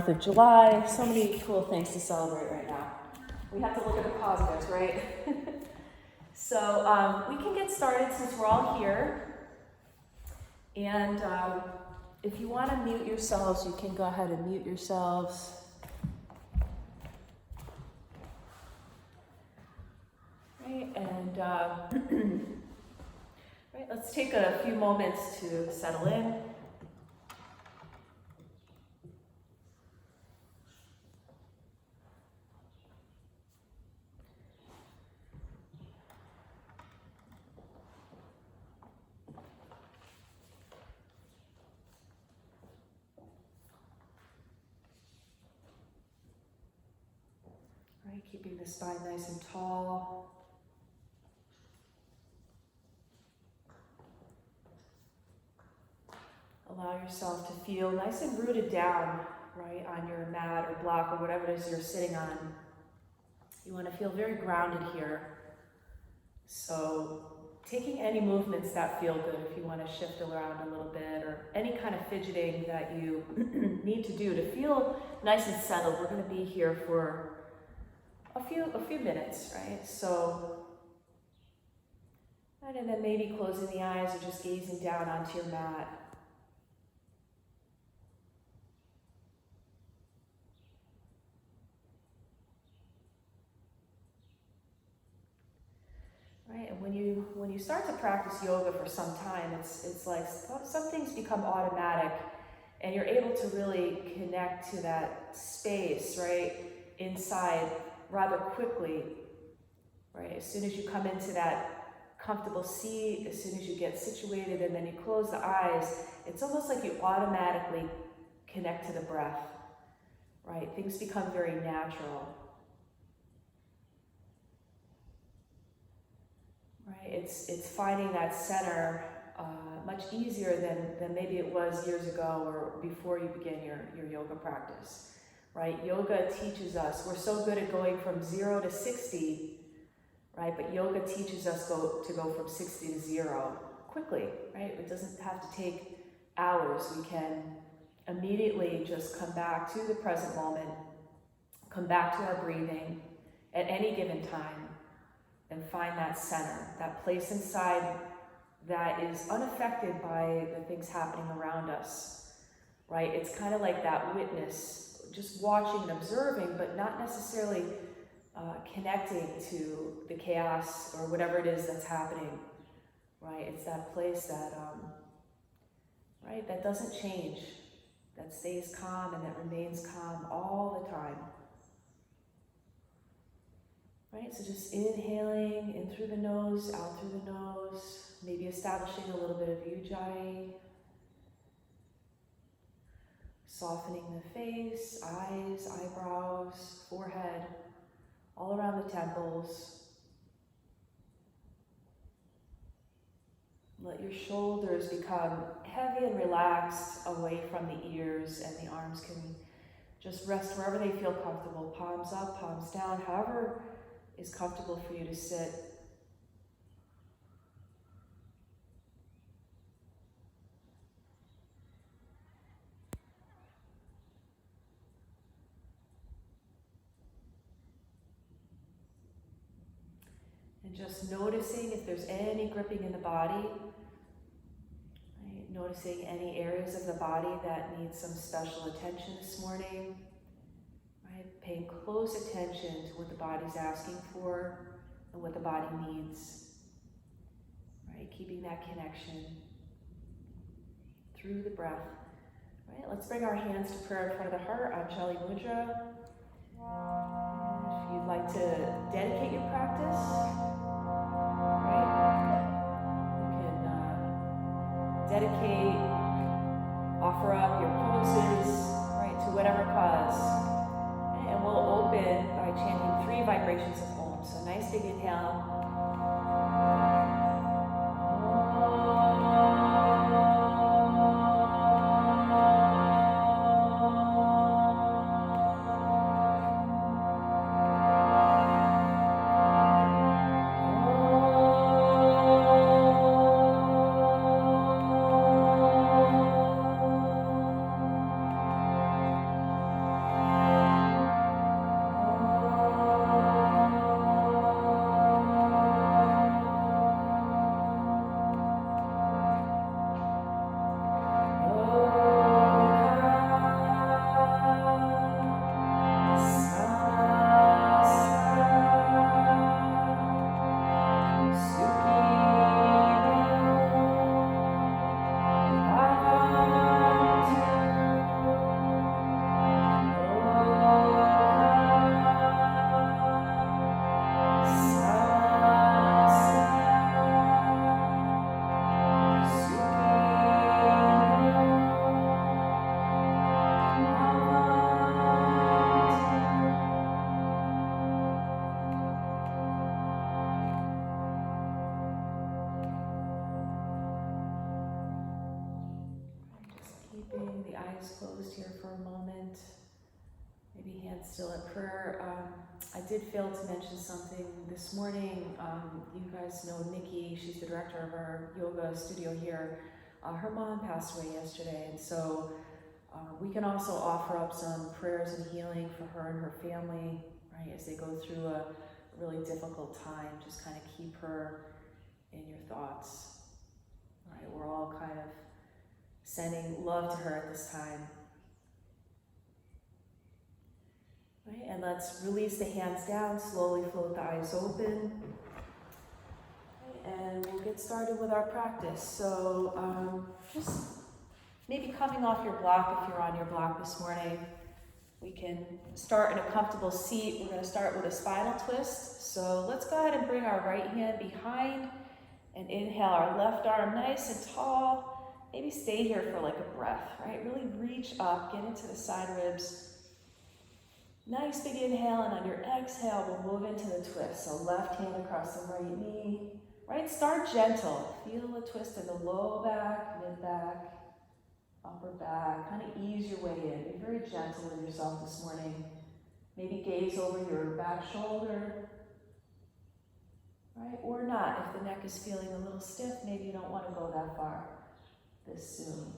4th of July. So many cool things to celebrate right now. We have to look at the positives, right? So we can get started since we're all here. And if you want to mute yourselves, you can go ahead and mute yourselves. Right, and right, let's take a few moments to settle in. Right, keeping the spine nice and tall. Allow yourself to feel nice and rooted down, right, on your mat or block or whatever it is you're sitting on. You want to feel very grounded here. So taking any movements that feel good, if you want to shift around a little bit, or any kind of fidgeting that you need to do to feel nice and settled. We're going to be here for a few minutes, right? So, right, and then maybe closing the eyes or just gazing down onto your mat. Right, and when you start to practice yoga for some time, it's like some things become automatic, and you're able to really connect to that space, right, inside rather quickly, right? As soon as you come into that comfortable seat, as soon as you get situated, and then you close the eyes, it's almost like you automatically connect to the breath, right? Things become very natural. Right, it's finding that center much easier than maybe it was years ago or before you begin your yoga practice. Right, yoga teaches us, we're so good at going from 0 to 60, right? But yoga teaches us to go from 60 to 0 quickly, right? It doesn't have to take hours. We can immediately just come back to the present moment, come back to our breathing at any given time, and find that center, that place inside that is unaffected by the things happening around us, right? It's kind of like that witness, just watching and observing, but not necessarily connecting to the chaos or whatever it is that's happening, right? It's that place that, right, that doesn't change, that stays calm and that remains calm all the time. Right, so just inhaling in through the nose, out through the nose, maybe establishing a little bit of ujjayi. Softening the face, eyes, eyebrows, forehead, all around the temples. Let your shoulders become heavy and relaxed away from the ears, and the arms can just rest wherever they feel comfortable. Palms up, palms down, however is comfortable for you to sit. And just noticing if there's any gripping in the body, right? Noticing any areas of the body that need some special attention this morning. Paying close attention to what the body's asking for and what the body needs. Right, keeping that connection through the breath. Right, let's bring our hands to prayer in front of the heart, Anjali Mudra. If you'd like to dedicate your practice, right, you can dedicate, offer up your poses, right, to whatever cause. And we'll open by chanting 3 vibrations of Om. So nice big inhale. still at prayer. I did fail to mention something this morning. You guys know Nikki, she's the director of our yoga studio here. Her mom passed away yesterday, and so we can also offer up some prayers and healing for her and her family, right, as they go through a really difficult time. Just kind of keep her in your thoughts, right? We're all kind of sending love to her at this time. Right, and let's release the hands down, slowly float the eyes open. Right, and we'll get started with our practice. So just maybe coming off your block, if you're on your block this morning, we can start in a comfortable seat. We're going to start with a spinal twist. So let's go ahead and bring our right hand behind and inhale our left arm nice and tall. Maybe stay here for like a breath, right? Really reach up, get into the side ribs. Nice big inhale, and on your exhale, we'll move into the twist. So left hand across the right knee, right? Start gentle. Feel the twist in the low back, mid back, upper back. Kind of ease your way in. Be very gentle with yourself this morning. Maybe gaze over your back shoulder, right? Or not. If the neck is feeling a little stiff, maybe you don't want to go that far this soon.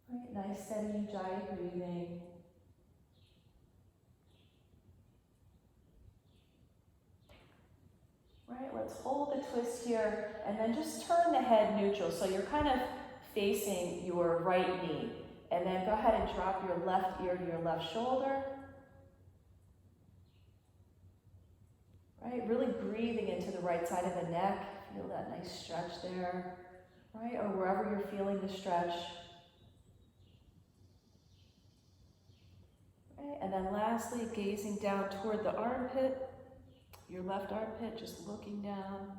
Right, nice steady Ujjayi breathing. Right, let's hold the twist here and then just turn the head neutral. So you're kind of facing your right knee. And then go ahead and drop your left ear to your left shoulder. Right, really breathing into the right side of the neck. Feel that nice stretch there. Right, or wherever you're feeling the stretch. And then lastly, gazing down toward the armpit, your left armpit, just looking down.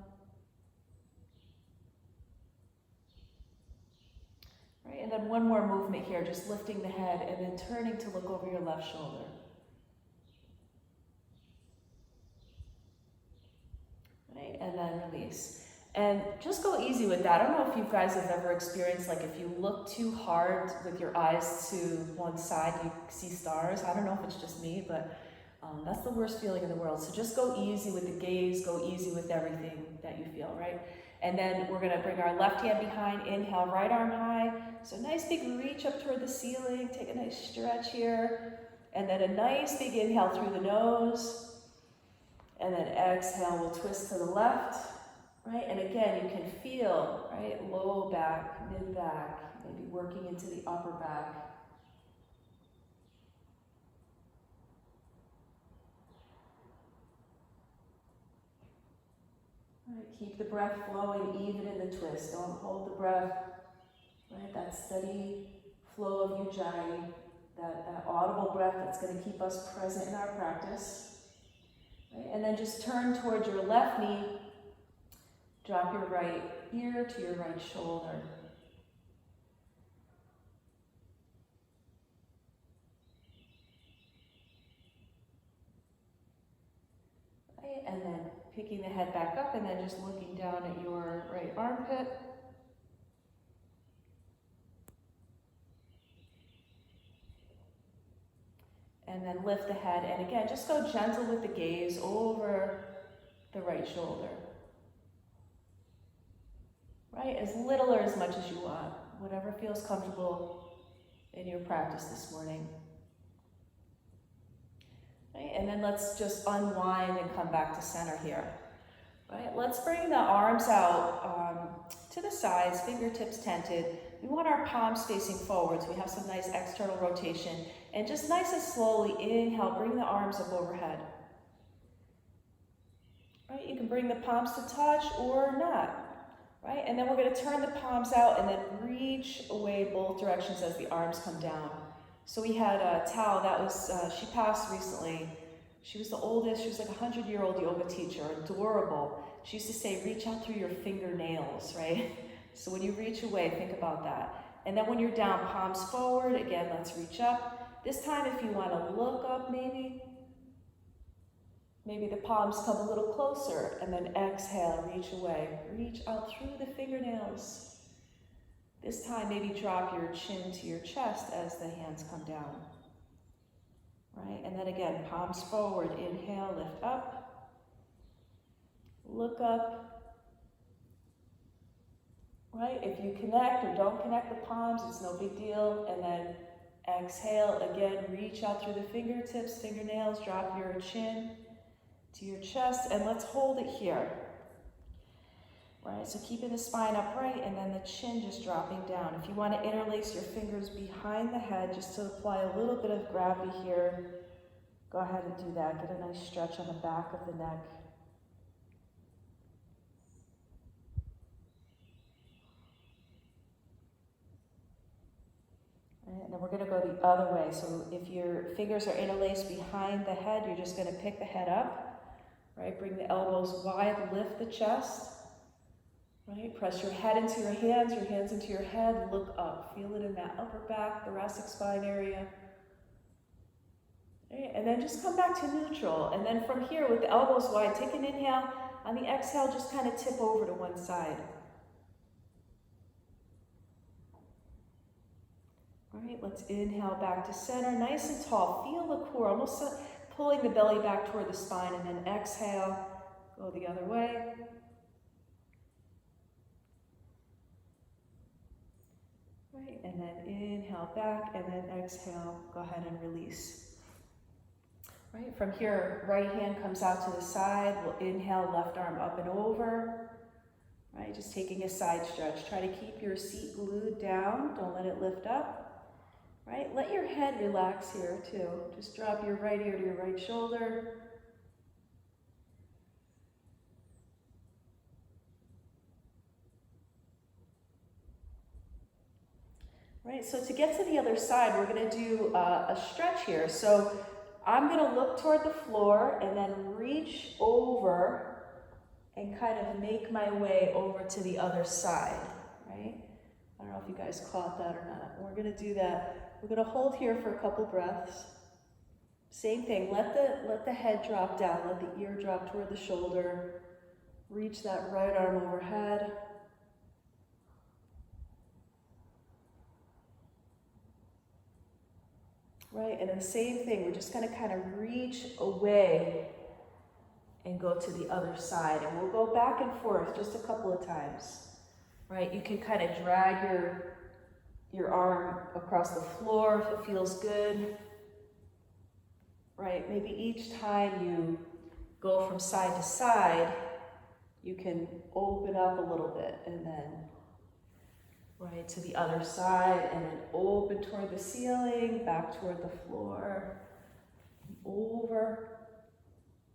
Right, and then one more movement here, just lifting the head and then turning to look over your left shoulder. Right, and then release. And just go easy with that. I don't know if you guys have ever experienced, like if you look too hard with your eyes to one side, you see stars. I don't know if it's just me, but that's the worst feeling in the world. So just go easy with the gaze, go easy with everything that you feel, right? And then we're gonna bring our left hand behind, inhale, right arm high. So nice big reach up toward the ceiling, take a nice stretch here. And then a nice big inhale through the nose. And then exhale, we'll twist to the left. Right, and again, you can feel, right, low back, mid back, maybe working into the upper back. Right, keep the breath flowing even in the twist. Don't hold the breath. Right, that steady flow of Ujjayi, that audible breath that's going to keep us present in our practice. Right, and then just turn towards your left knee. Drop your right ear to your right shoulder. Right, and then picking the head back up and then just looking down at your right armpit. And then lift the head, and again, just go gentle with the gaze over the right shoulder. Right, as little or as much as you want, whatever feels comfortable in your practice this morning. Right, and then let's just unwind and come back to center here. Right, let's bring the arms out to the sides, fingertips tented. We want our palms facing forwards. We have some nice external rotation. And just nice and slowly inhale, bring the arms up overhead. Right, you can bring the palms to touch or not. Right, and then we're going to turn the palms out and then reach away both directions as the arms come down. So we had Tao, that was, she passed recently. She was the oldest, she was like a 100-year-old yoga teacher, adorable. She used to say, reach out through your fingernails, right? So when you reach away, think about that. And then when you're down, palms forward, again, let's reach up. This time, if you want to look up maybe the palms come a little closer, and then exhale, reach away. Reach out through the fingernails. This time, maybe drop your chin to your chest as the hands come down. right? And then again, palms forward, inhale, lift up, look up, right? If you connect or don't connect the palms, it's no big deal. And then exhale, again, reach out through the fingertips, fingernails, drop your chin to your chest, and let's hold it here. Right, so keeping the spine upright and then the chin just dropping down. If you want to interlace your fingers behind the head just to apply a little bit of gravity here, go ahead and do that. Get a nice stretch on the back of the neck. Right, and then we're going to go the other way. So if your fingers are interlaced behind the head, you're just going to pick the head up. Right, bring the elbows wide, lift the chest. Right, press your head into your hands into your head, look up. Feel it in that upper back, thoracic spine area. Right, and then just come back to neutral. And then from here, with the elbows wide, take an inhale. On the exhale, just kind of tip over to one side. All right, let's inhale back to center, nice and tall. Feel the core, almost pulling the belly back toward the spine, and then exhale, go the other way. Right, and then inhale back, and then exhale, go ahead and release. Right, from here, right hand comes out to the side. We'll inhale, left arm up and over. Right, just taking a side stretch. Try to keep your seat glued down. Don't let it lift up. Right, let your head relax here too. Just drop your right ear to your right shoulder. Right, so to get to the other side, we're going to do a stretch here. So I'm going to look toward the floor and then reach over and kind of make my way over to the other side, right? I don't know if you guys caught that or not. We're going to do that. We're going to hold here for a couple breaths. Same thing, let the head drop down, let the ear drop toward the shoulder. Reach that right arm overhead. Right, and then same thing, we're just going to kind of reach away and go to the other side. And we'll go back and forth just a couple of times. Right, you can kind of drag your arm across the floor if it feels good. Right, maybe each time you go from side to side, you can open up a little bit and then right to the other side, and then open toward the ceiling, back toward the floor, over,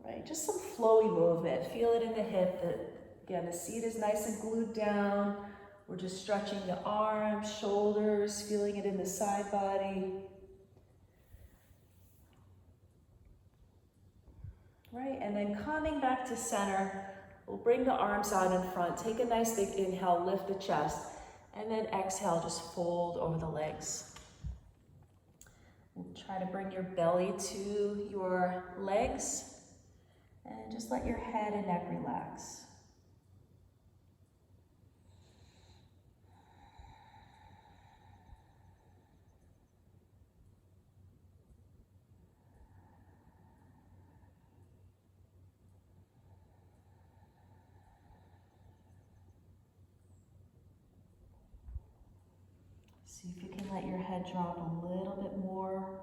right? Just some flowy movement. Feel it in the hip. Again, the seat is nice and glued down. We're just stretching the arms, shoulders, feeling it in the side body. Right, and then coming back to center, we'll bring the arms out in front. Take a nice big inhale, lift the chest. And then exhale, just fold over the legs. We'll try to bring your belly to your legs and just let your head and neck relax. See if you can let your head drop a little bit more.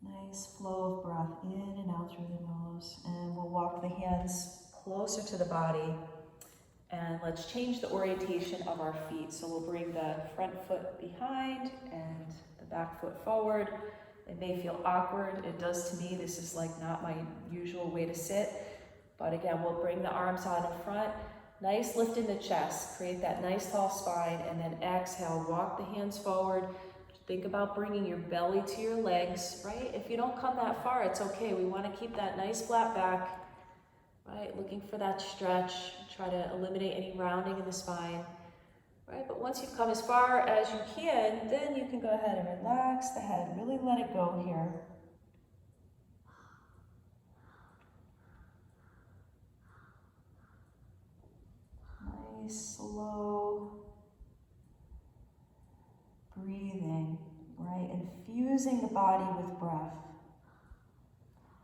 Nice flow of breath in and out through the nose. And we'll walk the hands closer to the body. And let's change the orientation of our feet. So we'll bring the front foot behind and the back foot forward. It may feel awkward. It does to me. This is like not my usual way to sit. But again, we'll bring the arms out in front. Nice lift in the chest. Create that nice tall spine. And then exhale, walk the hands forward. Think about bringing your belly to your legs, right? If you don't come that far, it's okay. We want to keep that nice flat back. Right, looking for that stretch, try to eliminate any rounding in the spine, right? But once you've come as far as you can, then you can go ahead and relax the head, really let it go here. infusing the body with breath.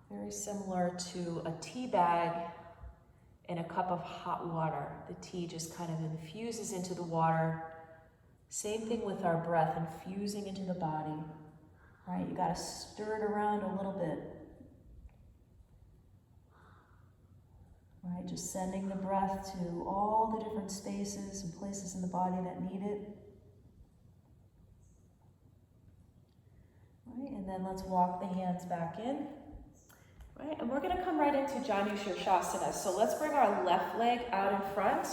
Very similar to a tea bag in a cup of hot water. The tea just kind of infuses into the water. Same thing with our breath, infusing into the body. Right, you gotta stir it around a little bit. Right, just sending the breath to all the different spaces and places in the body that need it. Right, and then let's walk the hands back in. Right, and we're gonna come right into Janu Shirshasana. So let's bring our left leg out in front.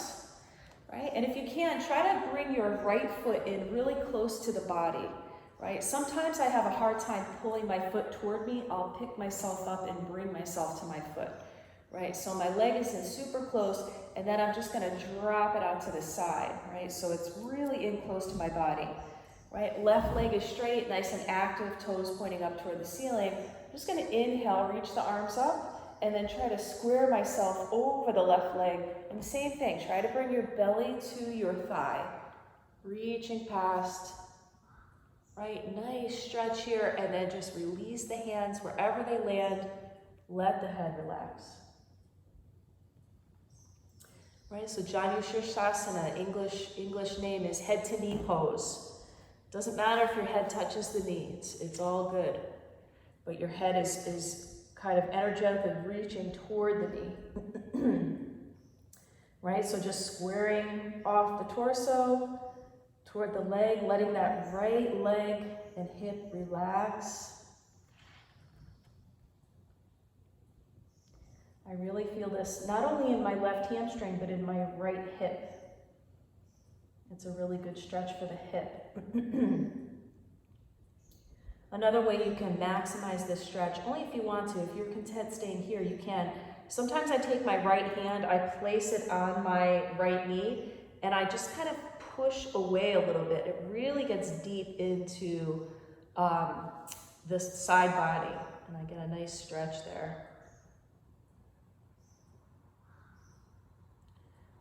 Right, and if you can, try to bring your right foot in really close to the body. Right, sometimes I have a hard time pulling my foot toward me. I'll pick myself up and bring myself to my foot. Right, so my leg is in super close, and then I'm just gonna drop it out to the side. Right, so it's really in close to my body. Right, left leg is straight, nice and active, toes pointing up toward the ceiling. I'm just gonna inhale, reach the arms up, and then try to square myself over the left leg. And the same thing, try to bring your belly to your thigh. Reaching past, right, nice stretch here, and then just release the hands wherever they land. Let the head relax. Right, so Janu Shirshasana, English name is head to knee pose. Doesn't matter if your head touches the knee, it's all good. But your head is kind of energetically reaching toward the knee. Right, so just squaring off the torso toward the leg, letting that right leg and hip relax. I really feel this not only in my left hamstring, but in my right hip. It's a really good stretch for the hip. Another way you can maximize this stretch, only if you want to, if you're content staying here, you can. Sometimes I take my right hand, I place it on my right knee, and I just kind of push away a little bit. It really gets deep into the side body, and I get a nice stretch there.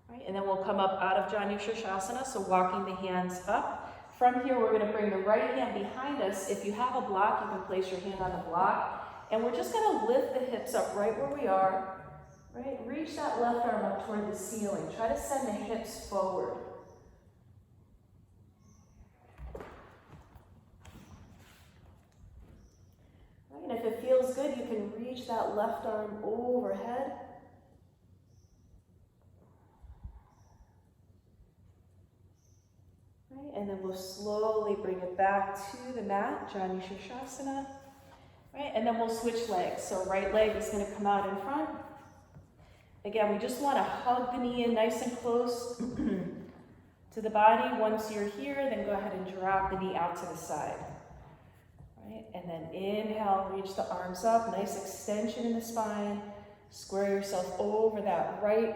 Right, and then we'll come up out of Janu Shirshasana, so walking the hands up. From here, we're going to bring the right hand behind us. If you have a block, you can place your hand on the block. And we're just going to lift the hips up right where we are. Right, reach that left arm up toward the ceiling. Try to send the hips forward. Right, and if it feels good, you can reach that left arm overhead. And then we'll slowly bring it back to the mat, Janu Shirshasana. Right, and then we'll switch legs. So right leg is going to come out in front. Again, we just want to hug the knee in nice and close to the body. Once you're here, then go ahead and drop the knee out to the side. Right, and then inhale, reach the arms up, nice extension in the spine. Square yourself over that right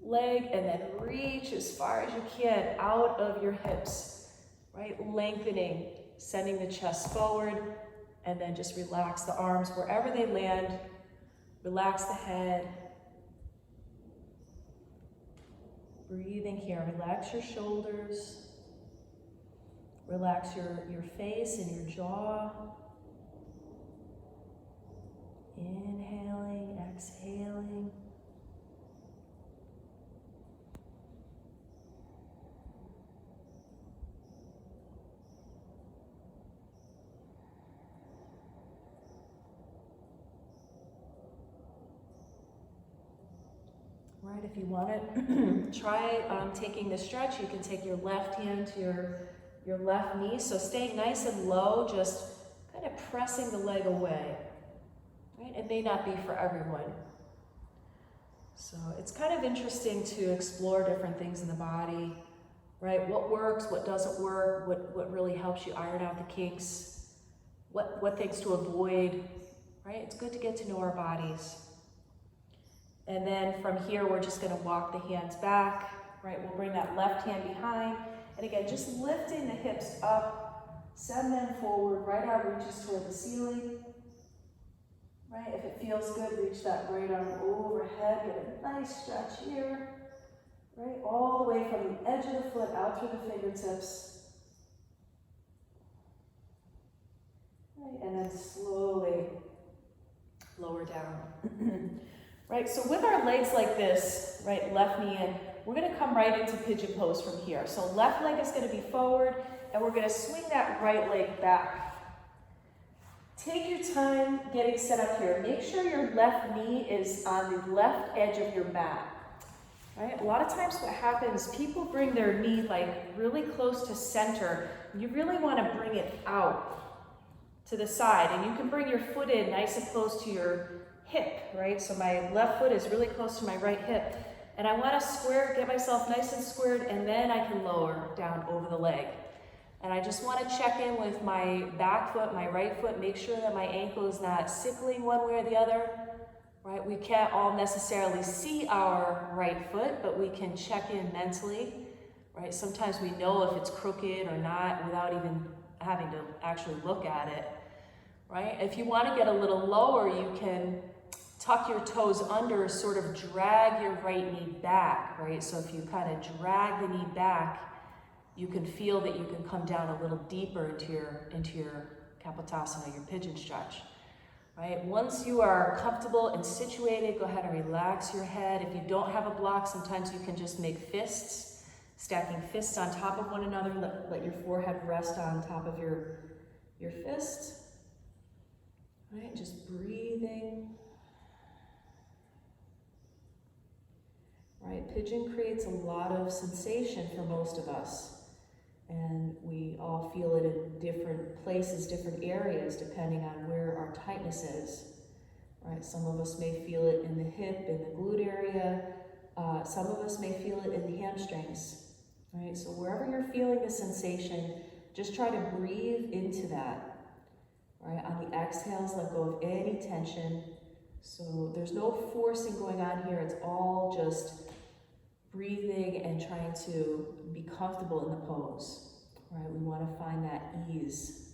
leg, and then reach as far as you can out of your hips, right? Lengthening, sending the chest forward, and then just relax the arms wherever they land. Relax the head. Breathing here, relax your shoulders. Relax your face and your jaw. Inhaling, exhaling. Right, if you want to try taking the stretch, you can take your left hand to your left knee. So staying nice and low, just kind of pressing the leg away. Right, it may not be for everyone. So it's kind of interesting to explore different things in the body. Right, what works, what doesn't work, what really helps you iron out the kinks, what things to avoid. Right, it's good to get to know our bodies. And then from here, we're just going to walk the hands back, right? We'll bring that left hand behind. And again, just lifting the hips up, send them forward, right arm reaches toward the ceiling. Right, if it feels good, reach that right arm overhead, get a nice stretch here. Right, all the way from the edge of the foot out through the fingertips. Right, and then slowly lower down. Right, so with our legs like this, right, left knee in, we're gonna come right into pigeon pose from here. So left leg is gonna be forward, and we're gonna swing that right leg back. Take your time getting set up here. Make sure your left knee is on the left edge of your mat. Right? A lot of times what happens, people bring their knee like really close to center. You really want to bring it out to the side, and you can bring your foot in nice and close to your hip, right? So my left foot is really close to my right hip, and I want to get myself nice and squared, and then I can lower down over the leg. And I just want to check in with my back foot, my right foot, make sure that my ankle is not sickling one way or the other, right? We can't all necessarily see our right foot, but we can check in mentally, right? Sometimes we know if it's crooked or not without even having to actually look at it, right? If you want to get a little lower, you can tuck your toes under, sort of drag your right knee back, right? So if you kind of drag the knee back, you can feel that you can come down a little deeper into your Kapotasana, your pigeon stretch, right? Once you are comfortable and situated, go ahead and relax your head. If you don't have a block, sometimes you can just make fists, stacking fists on top of one another. Let your forehead rest on top of your fist, right? Just breathing. Right, pigeon creates a lot of sensation for most of us. And we all feel it in different places, different areas, depending on where our tightness is. Right? Some of us may feel it in the hip, in the glute area. Some of us may feel it in the hamstrings. Right? So wherever you're feeling the sensation, just try to breathe into that. Right? On the exhales, let go of any tension. So there's no forcing going on here. It's all just breathing and trying to be comfortable in the pose, right? We want to find that ease.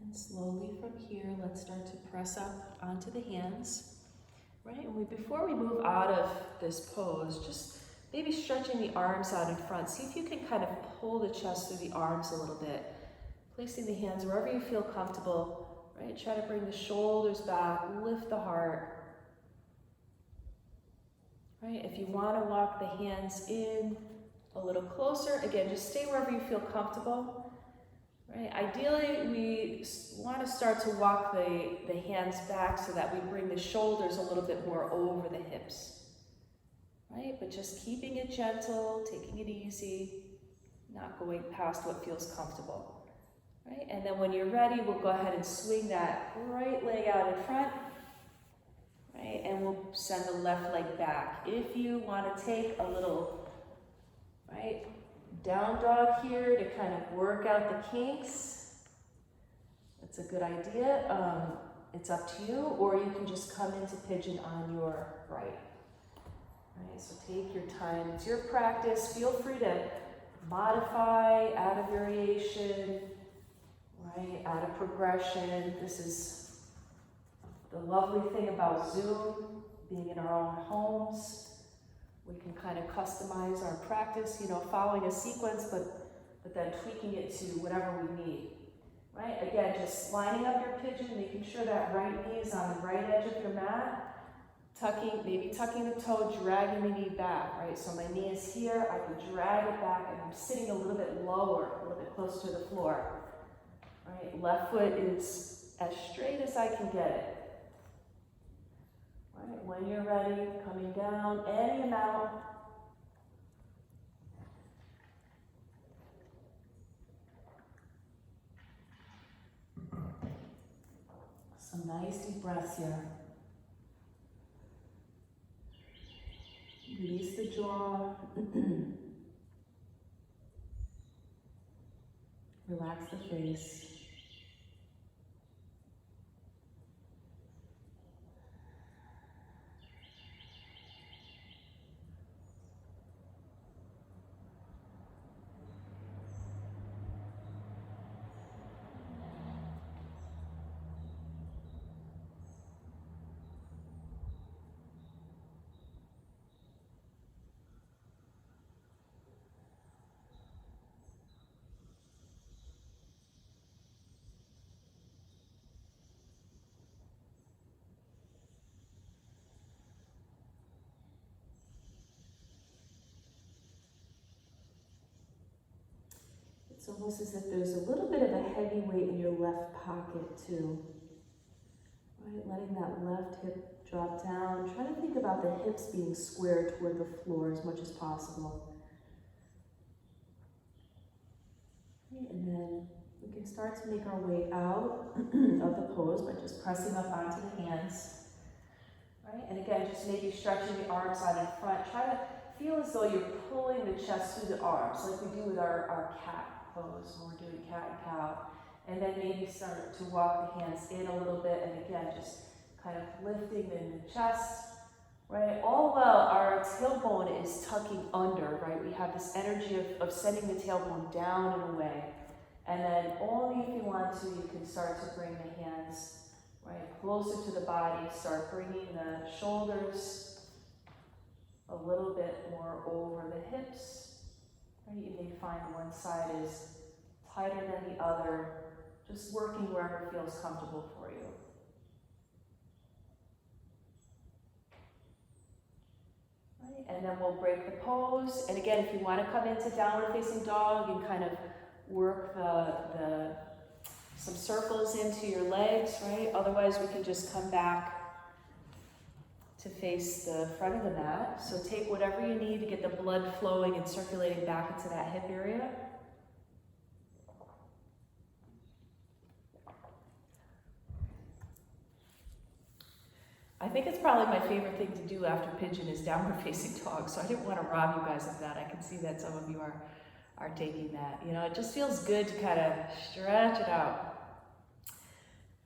And slowly from here, let's start to press up onto the hands, right? And before we move out of this pose, just maybe stretching the arms out in front. See if you can kind of pull the chest through the arms a little bit. Placing the hands wherever you feel comfortable, right? Try to bring the shoulders back, lift the heart. Right? If you want to walk the hands in a little closer, again, just stay wherever you feel comfortable. Right? Ideally, we want to start to walk the hands back so that we bring the shoulders a little bit more over the hips. Right? But just keeping it gentle, taking it easy, not going past what feels comfortable. Right? And then when you're ready, we'll go ahead and swing that right leg out in front. Right? And we'll send the left leg back. If you want to take a little, right, down dog here to kind of work out the kinks, that's a good idea. It's up to you, or you can just come into pigeon on your right. Right, so take your time. It's your practice. Feel free to modify, add a variation, right, add a progression. This is the lovely thing about Zoom, being in our own homes. We can kind of customize our practice, following a sequence, but then tweaking it to whatever we need, right? Again, just lining up your pigeon, making sure that right knee is on the right edge of your mat, maybe tucking the toe, dragging the knee back, right? So my knee is here, I can drag it back, and I'm sitting a little bit lower, a little bit closer to the floor, right? Left foot is as straight as I can get it. Right, when you're ready, coming down any amount, nice deep breaths here. Release the jaw. Relax the face. It's almost as if there's a little bit of a heavy weight in your left pocket too. Right, letting that left hip drop down. Try to think about the hips being square toward the floor as much as possible. Right, and then we can start to make our way out of the pose by just pressing up onto the hands. Right, and again, just maybe stretching the arms out in front. Try to feel as though you're pulling the chest through the arms, like we do with our cat pose when we're doing cat and cow. And then maybe start to walk the hands in a little bit, and again, just kind of lifting in the chest, right? All while our tailbone is tucking under, right? We have this energy of sending the tailbone down and away. And then only if you want to, you can start to bring the hands, right, closer to the body. Start bringing the shoulders a little bit more over the hips. Right? You may find one side is tighter than the other, just working wherever feels comfortable for you. Right? And then we'll break the pose. And again, if you want to come into downward facing dog and kind of work some circles into your legs, right? Otherwise, we can just come back to face the front of the mat. So take whatever you need to get the blood flowing and circulating back into that hip area. I think it's probably my favorite thing to do after pigeon is downward facing dog, so I didn't want to rob you guys of that. I can see that some of you are taking that. You know, it just feels good to kind of stretch it out,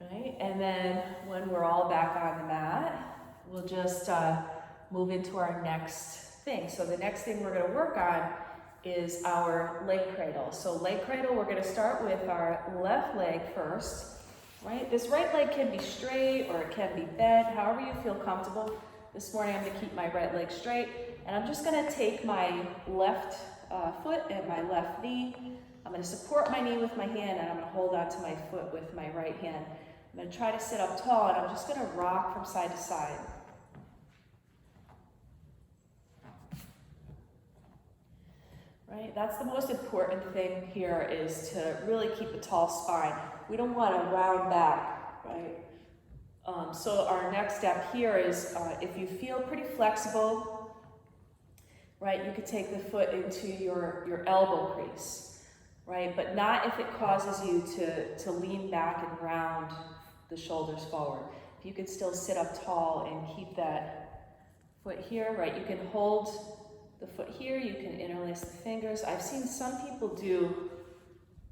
right? And then when we're all back on the mat, we'll just move into our next thing. So the next thing we're going to work on is our leg cradle. So leg cradle, we're going to start with our left leg first, right? This right leg can be straight or it can be bent, however you feel comfortable. This morning I'm going to keep my right leg straight, and I'm just going to take my left foot and my left knee. I'm going to support my knee with my hand, and I'm going to hold on to my foot with my right hand. I'm going to try to sit up tall, and I'm just going to rock from side to side. Right? That's the most important thing here, is to really keep a tall spine. We don't want to round back, right? So our next step here is if you feel pretty flexible, right, you could take the foot into your elbow crease, right? But not if it causes you to lean back and round the shoulders forward. If you could still sit up tall and keep that foot here, right? You can hold the foot here, you can interlace the fingers. I've seen some people do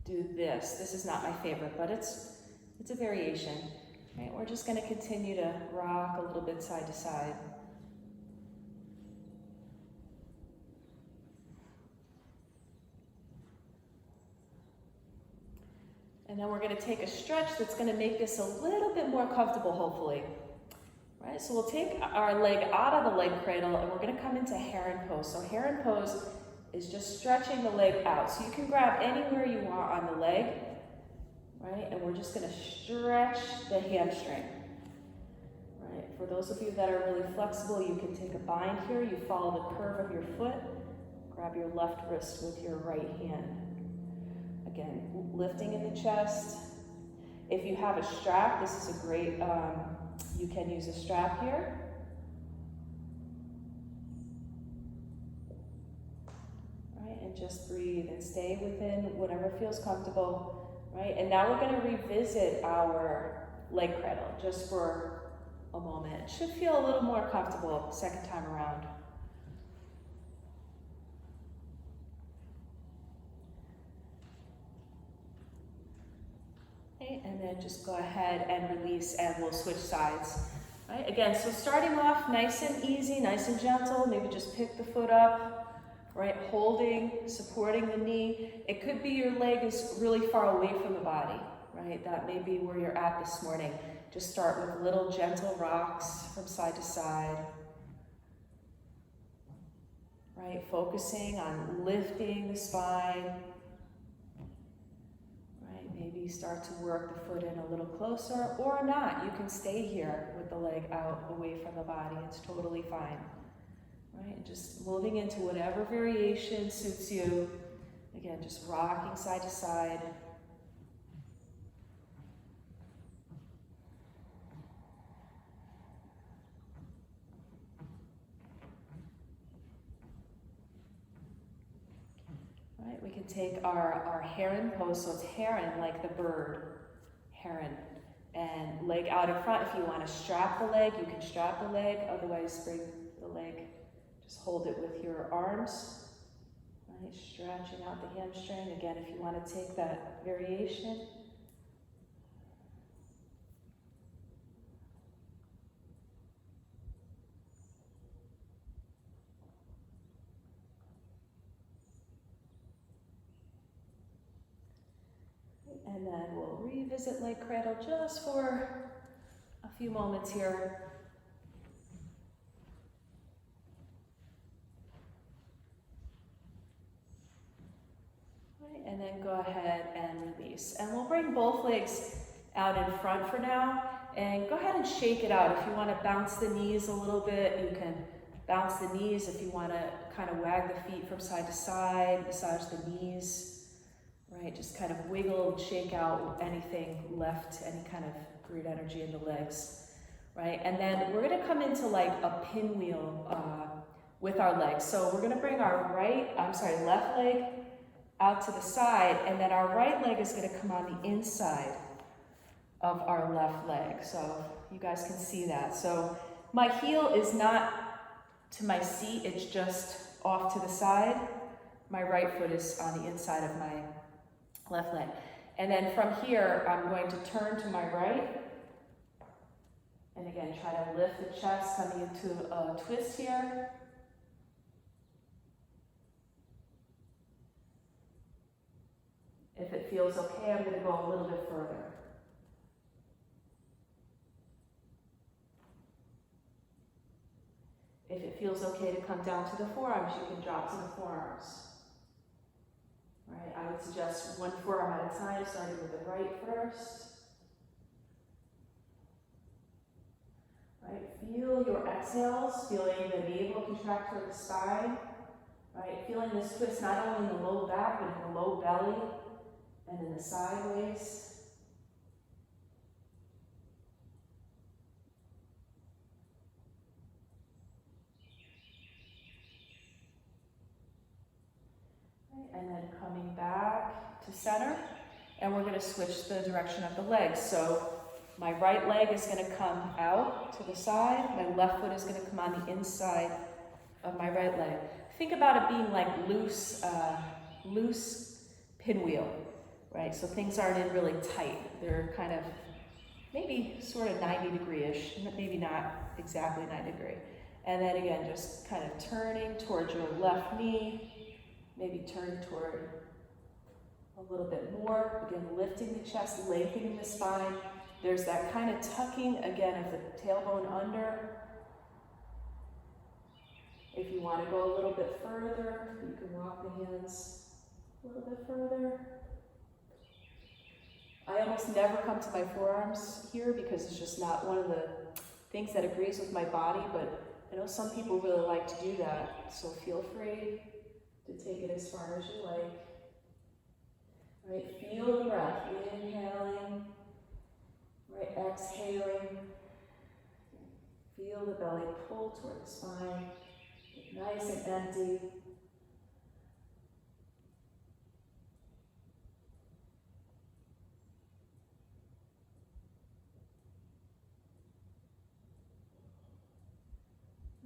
this. This is not my favorite, but it's a variation. Right? We're just going to continue to rock a little bit side to side. And then we're going to take a stretch that's going to make this a little bit more comfortable, hopefully. Right? So we'll take our leg out of the leg cradle, and we're going to come into heron pose. So heron pose is just stretching the leg out. So you can grab anywhere you want on the leg, right? And we're just going to stretch the hamstring. Right? For those of you that are really flexible, you can take a bind here. You follow the curve of your foot. Grab your left wrist with your right hand. Again, lifting in the chest. If you have a strap, this is a great, you can use a strap here. Right, and just breathe and stay within whatever feels comfortable. Right, and now we're going to revisit our leg cradle, just for a moment. It should feel a little more comfortable second time around. Okay, and then just go ahead and release, and we'll switch sides. Right, again, so starting off nice and easy, nice and gentle, maybe just pick the foot up, right, holding, supporting the knee. It could be your leg is really far away from the body, right? That may be where you're at this morning. Just start with little gentle rocks from side to side, right? Focusing on lifting the spine, right? Maybe start to work the foot in a little closer, or not. You can stay here with the leg out away from the body. It's totally fine, right? Just moving into whatever variation suits you. Again, just rocking side to side. Right, we can take our heron pose, so it's heron like the bird, heron, and leg out in front. If you want to strap the leg, you can strap the leg, otherwise bring the leg, just hold it with your arms, right, stretching out the hamstring. Again, if you want to take that variation. And then we'll revisit leg cradle just for a few moments here. Right, and then go ahead and release. And we'll bring both legs out in front for now. And go ahead and shake it out. If you want to bounce the knees a little bit, you can bounce the knees. If you want to kind of wag the feet from side to side, massage the knees. Right, just kind of wiggle and shake out anything left, any kind of great energy in the legs, right? And then we're gonna come into like a pinwheel with our legs. So we're gonna bring our left leg out to the side, and then our right leg is gonna come on the inside of our left leg. So you guys can see that. So my heel is not to my seat, it's just off to the side. My right foot is on the inside of my left leg. And then from here, I'm going to turn to my right. And again, try to lift the chest, coming into a twist here. If it feels okay, I'm going to go a little bit further. If it feels okay to come down to the forearms, you can drop to the forearms. Right, I would suggest one forearm at a time, starting with the right first. Right, feel your exhales, feeling the navel contract toward the spine. Right, feeling this twist not only in the low back, but in the low belly and in the sideways. And then coming back to center, and we're going to switch the direction of the legs. So my right leg is going to come out to the side, my left foot is going to come on the inside of my right leg. Think about it being like loose pinwheel, right? So things aren't in really tight. They're kind of maybe sort of 90 degree-ish, maybe not exactly 90 degree. And then again, just kind of turning towards your left knee. Maybe turn toward a little bit more. Again, lifting the chest, lengthening the spine. There's that kind of tucking, again, of the tailbone under. If you want to go a little bit further, you can walk the hands a little bit further. I almost never come to my forearms here because it's just not one of the things that agrees with my body, but I know some people really like to do that, so feel free to take it as far as you like. Right, feel the breath, inhaling, right, exhaling. Feel the belly pull toward the spine, nice and empty.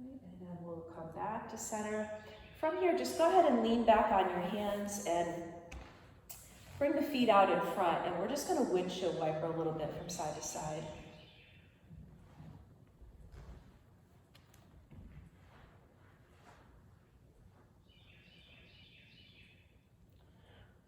And then we'll come back to center. From here, just go ahead and lean back on your hands and bring the feet out in front. And we're just going to windshield wiper a little bit from side to side.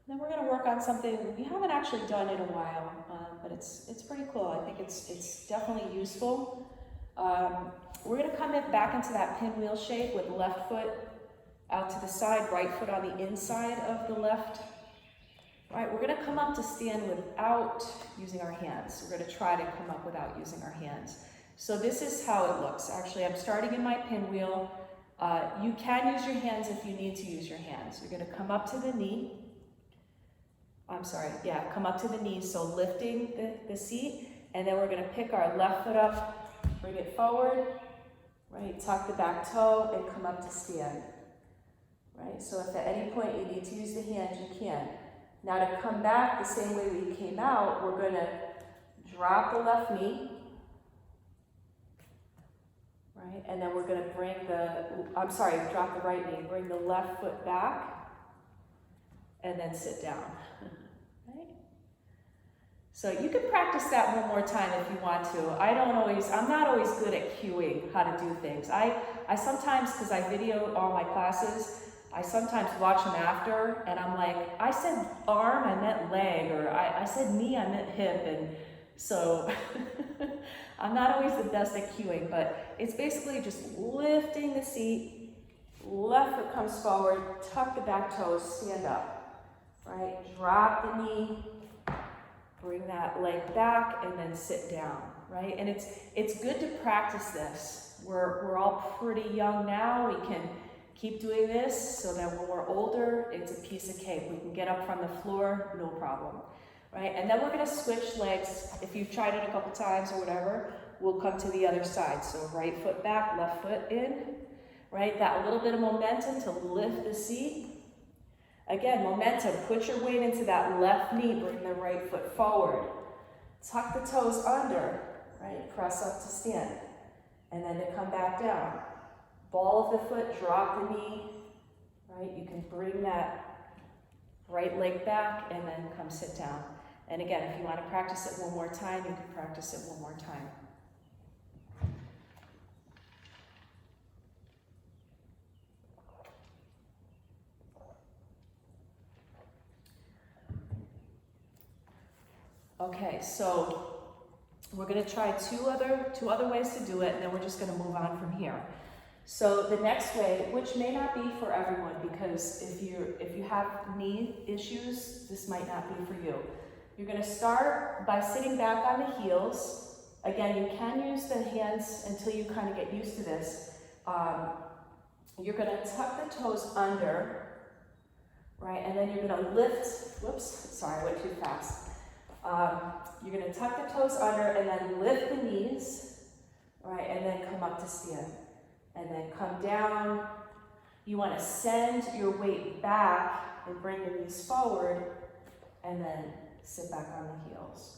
Then we're going to work on something we haven't actually done in a while, but it's pretty cool. I think it's definitely useful. We're going to come back into that pinwheel shape with the left foot out to the side, right foot on the inside of the left. All right, we're going to come up to stand without using our hands. We're going to try to come up without using our hands. So this is how it looks. Actually, I'm starting in my pinwheel. You can use your hands if you need to use your hands. You're going to come up to the knee. Come up to the knees, so lifting the seat, and then we're going to pick our left foot up, bring it forward, right, tuck the back toe, and come up to stand, right? So if at any point you need to use the hands, you can. Now to come back the same way we came out, we're going to drop the left knee, right, and then we're going to bring drop the right knee, bring the left foot back, and then sit down. Right? So you can practice that one more time if you want to. I'm not always good at cueing how to do things. I sometimes, because I video all my classes, I sometimes watch them after, and I'm like, I said arm, I meant leg, or I said knee, I meant hip, and so I'm not always the best at cueing, but it's basically just lifting the seat, left foot comes forward, tuck the back toes, stand up. Right, drop the knee, bring that leg back, and then sit down, right? And it's good to practice this. We're all pretty young now. We can keep doing this so that when we're older, it's a piece of cake. We can get up from the floor, no problem, right? And then we're gonna switch legs. If you've tried it a couple times or whatever, we'll come to the other side. So right foot back, left foot in, right? That little bit of momentum to lift the seat. Again, momentum, put your weight into that left knee, bring the right foot forward. Tuck the toes under, right? Press up to stand. And then to come back down. Ball of the foot, drop the knee, right? You can bring that right leg back and then come sit down. And again, if you want to practice it one more time, you can practice it one more time. Okay, so we're going to try two other ways to do it, and then we're just going to move on from here. So the next way, which may not be for everyone, because if you have knee issues, this might not be for you. You're going to start by sitting back on the heels. Again, you can use the hands until you kind of get used to this. You're going to tuck the toes under, right, and then you're going to lift. Whoops, sorry, I went too fast. You're going to tuck the toes under and then lift the knees, right, and then come up to stand. And then come down. You want to send your weight back and bring the knees forward, and then sit back on the heels,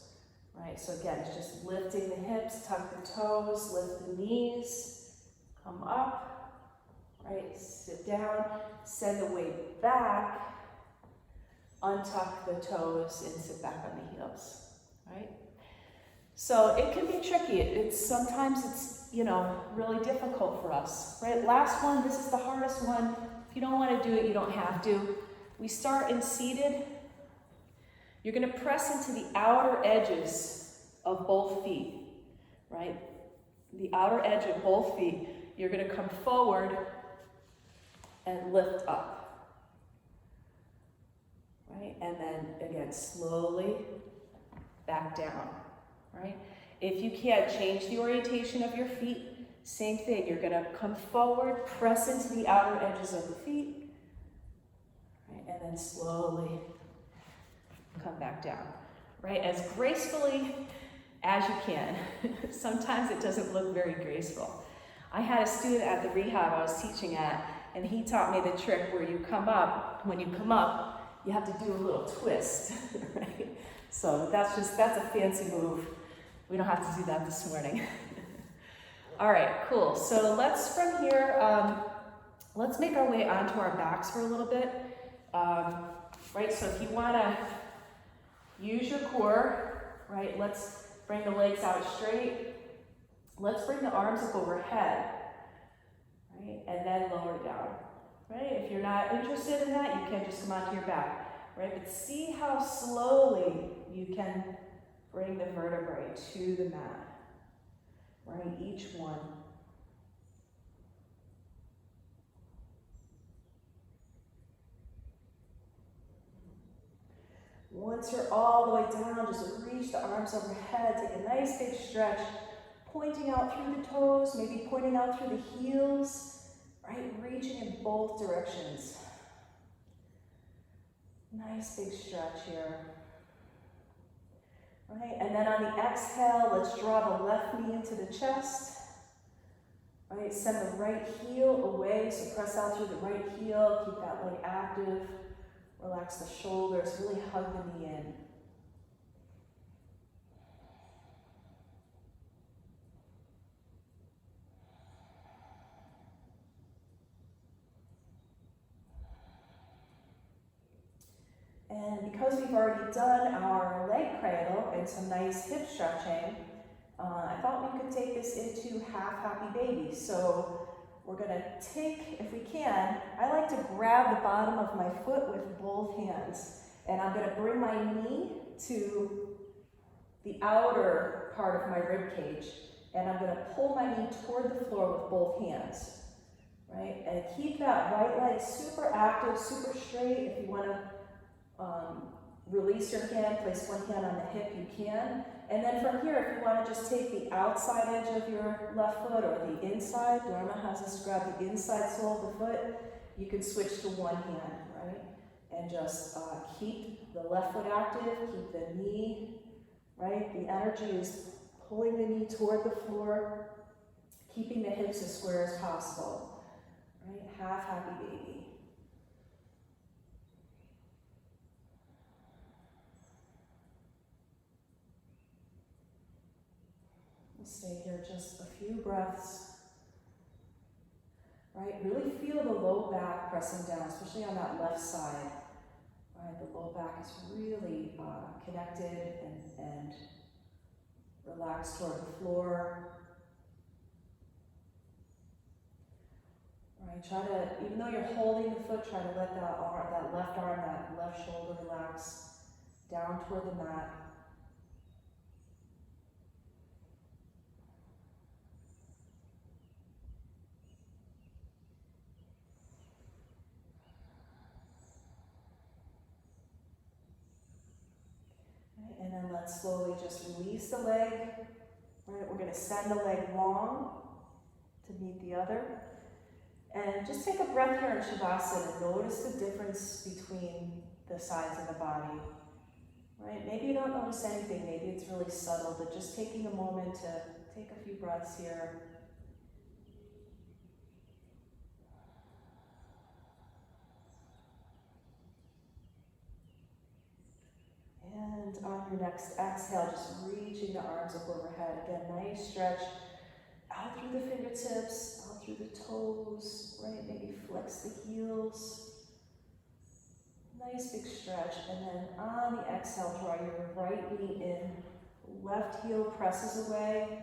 right? So again, it's just lifting the hips, tuck the toes, lift the knees, come up, right, sit down, send the weight back, untuck the toes, and sit back on the heels, right? So it can be tricky. Sometimes it's really difficult for us, right? Last one, this is the hardest one. If you don't want to do it, you don't have to. We start in seated. You're going to press into the outer edges of both feet, right? The outer edge of both feet. You're going to come forward and lift up, right? And then again, slowly back down, right? If you can't change the orientation of your feet, same thing. You're going to come forward, press into the outer edges of the feet, right? And then slowly come back down, right? As gracefully as you can. Sometimes it doesn't look very graceful. I had a student at the rehab I was teaching at, and he taught me the trick where you come up, when you come up, you have to do a little twist, right? So that's a fancy move. We don't have to do that this morning. All right, cool. So let's from here, let's make our way onto our backs for a little bit. Right, so if you want to use your core, right, let's bring the legs out straight. Let's bring the arms up overhead, right, and then lower down. Right, if you're not interested in that, you can just come onto your back, right, but see how slowly you can bring the vertebrae to the mat, right, each one. Once you're all the way down, just reach the arms overhead, take a nice big stretch, pointing out through the toes, maybe pointing out through the heels, right, reaching in both directions. Nice big stretch here. Right, and then on the exhale, let's draw the left knee into the chest. Right, send the right heel away, so press out through the right heel, keep that leg active. Relax the shoulders, really hug the knee in. And because we've already done our leg cradle and some nice hip stretching, I thought we could take this into half happy baby. So we're gonna take, if we can, I like to grab the bottom of my foot with both hands. And I'm gonna bring my knee to the outer part of my rib cage. And I'm gonna pull my knee toward the floor with both hands, right? And keep that right leg super active, super straight. If you wanna release your hand, place one hand on the hip, you can. And then from here, if you want to just take the outside edge of your left foot or the inside, Dharma has us grab the inside sole of the foot, you can switch to one hand, right? And just keep the left foot active, keep the knee, right? The energy is pulling the knee toward the floor, keeping the hips as square as possible, right? Half happy baby. Stay here just a few breaths, right? Really feel the low back pressing down, especially on that left side, right? The low back is really connected and relaxed toward the floor. Right, try to, even though you're holding the foot, try to let that arm, that left arm, that left shoulder relax down toward the mat. And then let's slowly just release the leg. Right, we're going to send the leg long to meet the other. And just take a breath here in Shavasana and notice the difference between the sides of the body. Right, maybe you don't notice anything, maybe it's really subtle, but just taking a moment to take a few breaths here. And on your next exhale, just reaching the arms up overhead. Again, nice stretch out through the fingertips, out through the toes, right? Maybe flex the heels. Nice big stretch. And then on the exhale, draw your right knee in. Left heel presses away.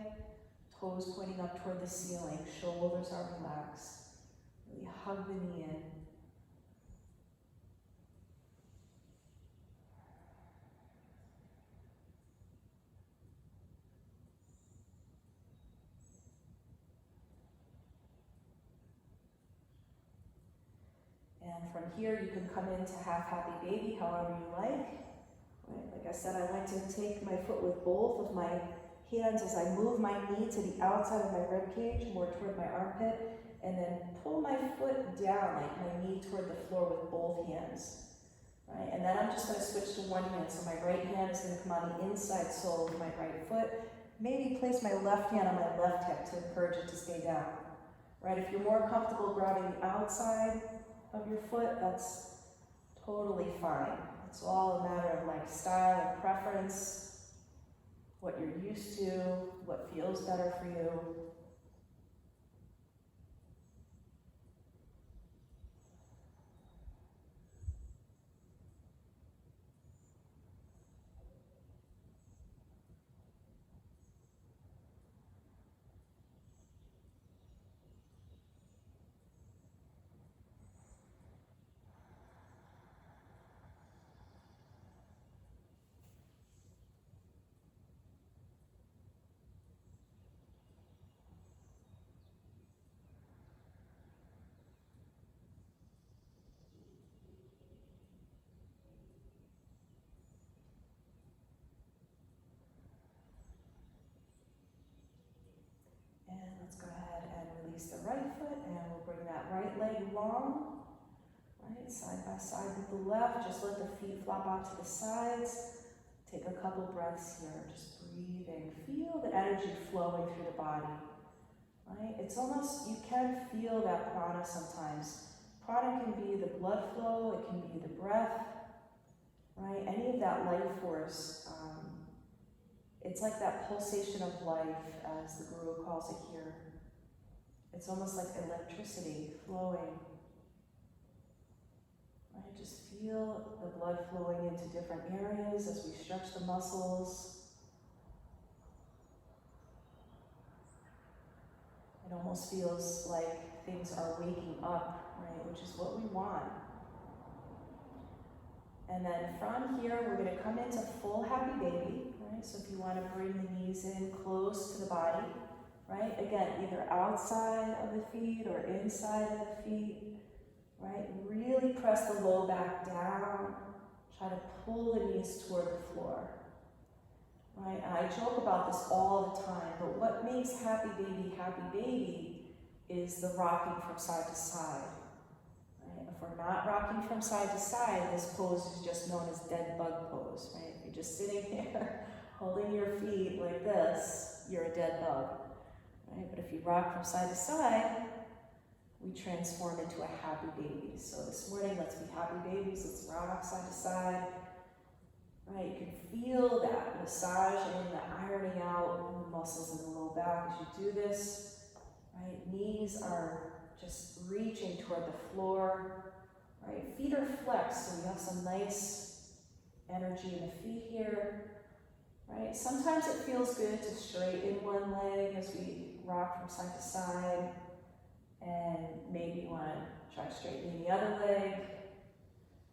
Toes pointing up toward the ceiling. Shoulders are relaxed. Really hug the knee in. And from here, you can come into half happy baby, however you like. Right? Like I said, I like to take my foot with both of my hands as I move my knee to the outside of my rib cage, more toward my armpit, and then pull my foot down, like my knee toward the floor with both hands. Right? And then I'm just going to switch to one hand. So my right hand is going to come on the inside sole of my right foot. Maybe place my left hand on my left hip to encourage it to stay down. Right? If you're more comfortable grabbing the outside of your foot, that's totally fine. It's all a matter of like style and preference, what you're used to, what feels better for you. Side by side with the left, just let the feet flop out to the sides. Take a couple breaths here, just breathing. Feel the energy flowing through the body, right? It's almost, you can feel that prana sometimes. Prana can be the blood flow, it can be the breath, right? Any of that life force. It's like that pulsation of life, as the Guru calls it here. It's almost like electricity flowing. Right? Just feel the blood flowing into different areas as we stretch the muscles. It almost feels like things are waking up, right? Which is what we want. And then from here, we're going to come into full happy baby, right? So if you want to bring the knees in close to the body, right? Again, either outside of the feet or inside of the feet, right? Really press the low back down. Try to pull the knees toward the floor, right? And I joke about this all the time, but what makes happy baby is the rocking from side to side. If we're not rocking from side to side, this pose is just known as dead bug pose, right? If you're just sitting there holding your feet like this, you're a dead bug, right? But if you rock from side to side, we transform into a happy baby. So this morning, let's be happy babies. Let's rock side to side, right? You can feel that massaging, that ironing out the muscles in the low back as you do this, right? Knees are just reaching toward the floor, right? Feet are flexed, so we have some nice energy in the feet here, right? Sometimes it feels good to straighten one leg as we rock from side to side, and maybe you want to try straightening the other leg.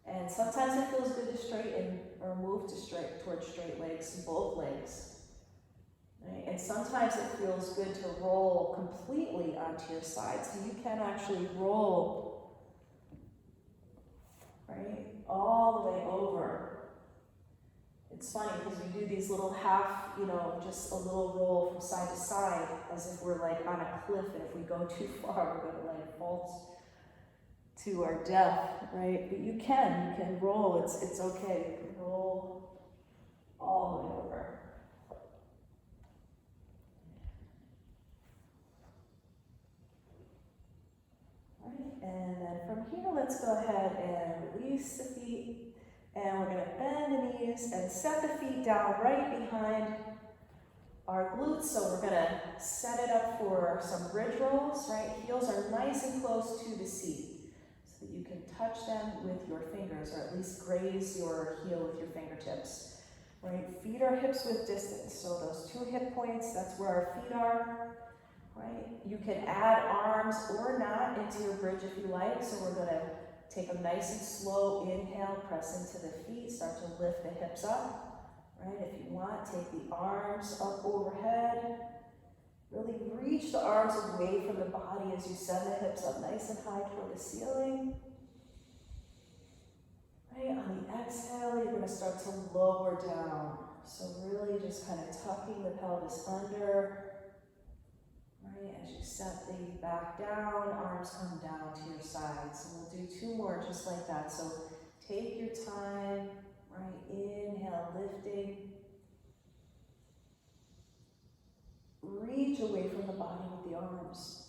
And sometimes it feels good to straighten or move to towards straight legs, both legs. Right? And sometimes it feels good to roll completely onto your side, so you can actually roll, right, all the way over. It's funny because we do these little half, just a little roll from side to side, as if we're like on a cliff, and if we go too far, we're going to like fall to our death, right? But you can roll. It's okay. You can roll all the way over. And then from here, let's go ahead and release the feet. And we're going to bend the knees and set the feet down right behind our glutes. So we're going to set it up for some bridge rolls, right? Heels are nice and close to the seat, so that you can touch them with your fingers, or at least graze your heel with your fingertips, right? Feet are hips width distance. So those 2 hip points, that's where our feet are. Right? You can add arms or not into your bridge if you like. So we're going to take a nice and slow inhale, press into the feet, start to lift the hips up. Right? If you want, take the arms up overhead. Really reach the arms away from the body as you send the hips up nice and high toward the ceiling. Right? On the exhale, you're going to start to lower down. So really just kind of tucking the pelvis under. Right, as you set the back down, arms come down to your sides. And we'll do 2 more just like that. So take your time, right? Inhale, lifting. Reach away from the body with the arms.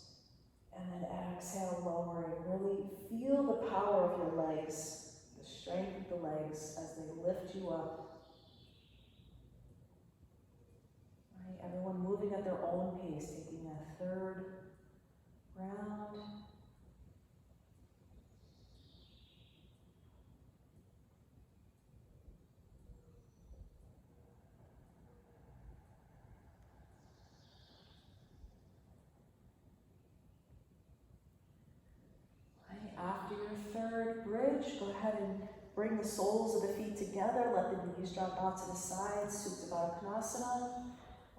And then exhale, lowering. Really feel the power of your legs, the strength of the legs as they lift you up. Everyone moving at their own pace, taking a 3rd round. Right, after your 3rd bridge, go ahead and bring the soles of the feet together. Let the knees drop out to the sides, Supta Baddha Konasana.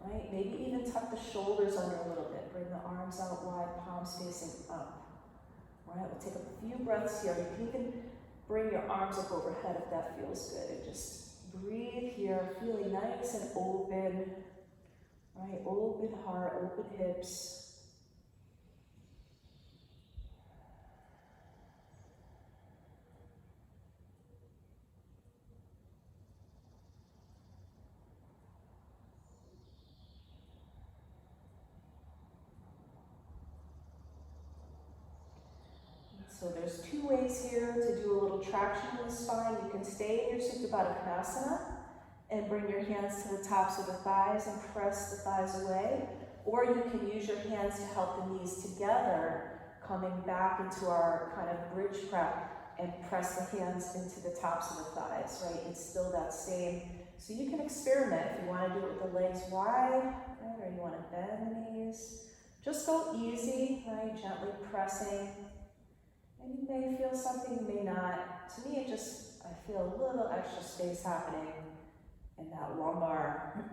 Right? Maybe even tuck the shoulders under a little bit. Bring the arms out wide, palms facing up. Right? We'll take a few breaths here. You can even bring your arms up overhead if that feels good. And just breathe here, feeling nice and open. Right? Open heart, open hips. So there's two ways here to do a little traction in the spine. You can stay in your Supta Baddha Konasana and bring your hands to the tops of the thighs and press the thighs away. Or you can use your hands to help the knees together, coming back into our kind of bridge prep, and press the hands into the tops of the thighs, right? It's still that same. So you can experiment if you want to do it with the legs wide, right? Or you want to bend the knees. Just go easy, right? Gently pressing. And you may feel something, you may not. To me, I feel a little extra space happening in that lumbar,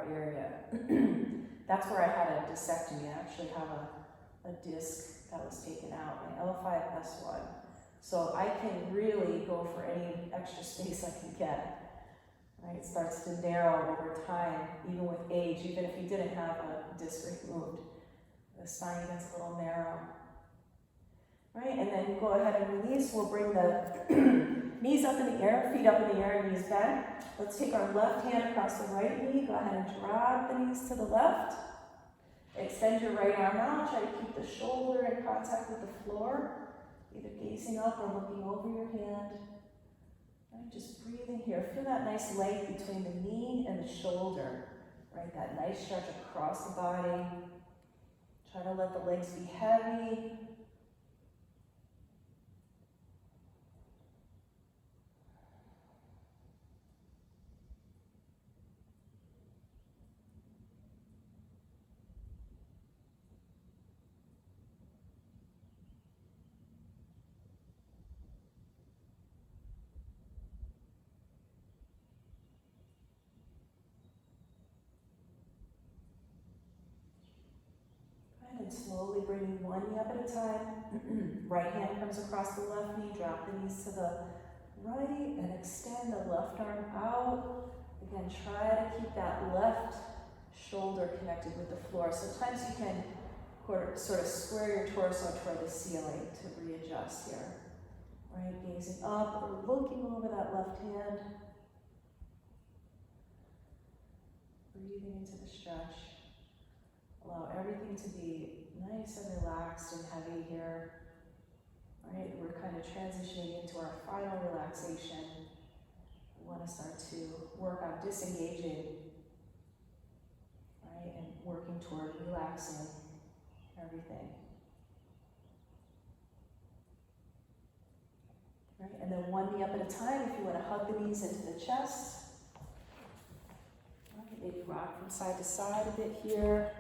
area. That's where I had a discectomy. I actually have a disc that was taken out, my L5S1. So I can really go for any extra space I can get. Right? It starts to narrow over time, even with age, even if you didn't have a disc removed. The spine gets a little narrow. Right? And then you go ahead and release. We'll bring the knees up in the air, feet up in the air, knees bent. Let's take our left hand across the right knee. Go ahead and drop the knees to the left. Extend your right arm out. Try to keep the shoulder in contact with the floor, either gazing up or looking over your hand. Right? Just breathing here. Feel that nice length between the knee and the shoulder. Right? That nice stretch across the body. Try to let the legs be heavy. And slowly bringing one knee up at a time. Right hand comes across the left knee, drop the knees to the right, and extend the left arm out. Again, try to keep that left shoulder connected with the floor. Sometimes you can sort of square your torso toward the ceiling to readjust here. Right, gazing up or looking over that left hand. Breathing into the stretch. Allow everything to be nice and relaxed and heavy here. Right, we're kind of transitioning into our final relaxation. We want to start to work on disengaging, right, and working toward relaxing everything. Right, and then one knee up at a time. If you want to hug the knees into the chest. Right, maybe rock from side to side a bit here.